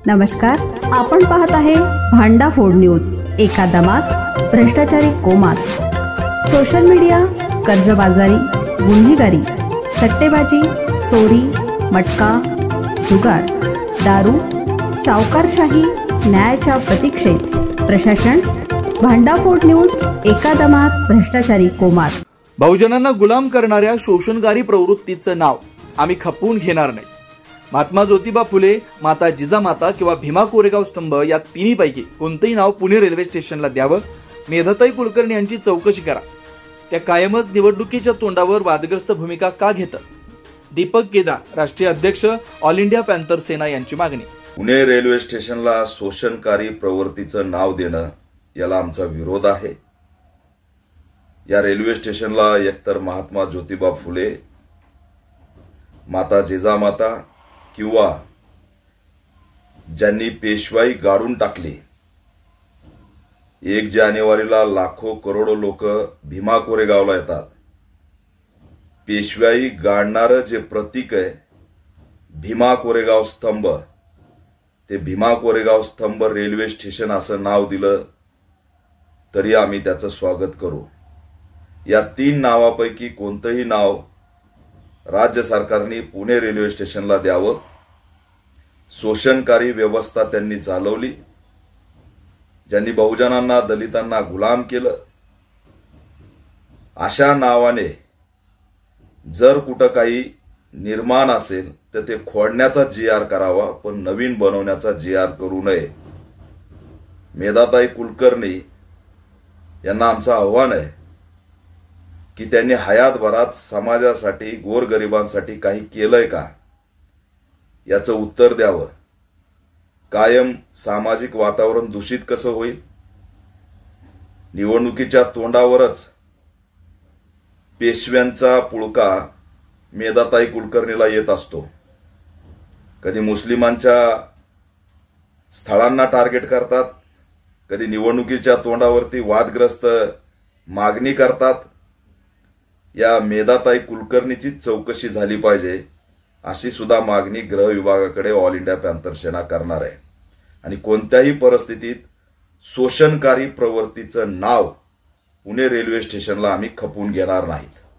नमस्कार, आपण पाहत आहे भांडाफोड न्यूज। एका दमात भ्रष्टाचारी कोमात, सोशल मीडिया, कर्जबाजारी, गुन्हेगारी, सट्टेबाजी, चोरी, मटका, जुगार, दारू, सावकारशाही, न्यायाच्या प्रतीक्षेत प्रशासन। भांडाफोड न्यूज, एका दमात भ्रष्टाचारी कोमात। बहुजनांना गुलाम करणाऱ्या शोषणकारी प्रवृत्तीचं नाव आम्ही खपवून घेणार नाही। महात्मा ज्योतिबा फुले, माता जिजामाता किंवा भीमा कोरेगाव स्तंभ या तिन्हीपैकी कोणतेही नाव पुणे रेल्वे स्टेशनला द्यावं। मेधाताई कुलकर्णी यांची चौकशी करा। त्या कायमच निवडणुकीच्या तोंडावर वादग्रस्त भूमिका का घेतात? दीपक केदार, राष्ट्रीय अध्यक्ष, ऑल इंडिया पॅन्थर सेना यांची मागणी। पुणे रेल्वे स्टेशनला शोषणकारी प्रवृत्तीचं नाव देणं याला आमचा विरोध आहे। या रेल्वे स्टेशनला एकतर महात्मा ज्योतिबा फुले, माता जिजामाता किंवा ज्यांनी पेशवाई गाडून टाकली, 1 जानेवारीला लाखो करोडो लोक भीमा कोरेगावला येतात। पेशवाई गाडणारं जे प्रतीक आहे भीमा कोरेगाव स्तंभ, ते भीमा कोरेगाव स्तंभ रेल्वे स्टेशन असं नाव दिलं तरी आम्ही त्याचं स्वागत करू। या 3 नावापैकी कोणतंही नाव राज्य सरकारने पुणे रेल्वे स्टेशनला द्यावं। शोषणकारी व्यवस्था त्यांनी चालवली, ज्यांनी बहुजनांना, दलितांना गुलाम केलं। अशा नावाने जर कुठं काही निर्माण असेल तर ते खोडण्याचा GR करावा, पण नवीन बनवण्याचा GR करू नये। मेधाताई कुलकर्णी यांना आमचं आव्हान आहे की त्यांनी हयातभरात समाजासाठी, गोरगरिबांसाठी काही केलंय का, याचं उत्तर द्यावं। कायम सामाजिक वातावरण दूषित कसं होईल? निवडणुकीच्या तोंडावरच पेशव्यांचा पुळका मेधाताई कुलकर्णीला येत असतो। कधी मुस्लिमांच्या स्थळांना टार्गेट करतात, कधी निवडणुकीच्या तोंडावरती वादग्रस्त मागणी करतात। या मेधाताई कुलकर्णीची चौकशी झाली पाहिजे, अशी सुद्धा मागणी गृह विभागाकडे ऑल इंडिया पॅन्थर सेना करणार आहे। आणि कोणत्याही परिस्थितीत शोषणकारी प्रवृत्तीचं नाव पुणे रेल्वे स्टेशनला आम्ही खपवून घेणार नाहीत।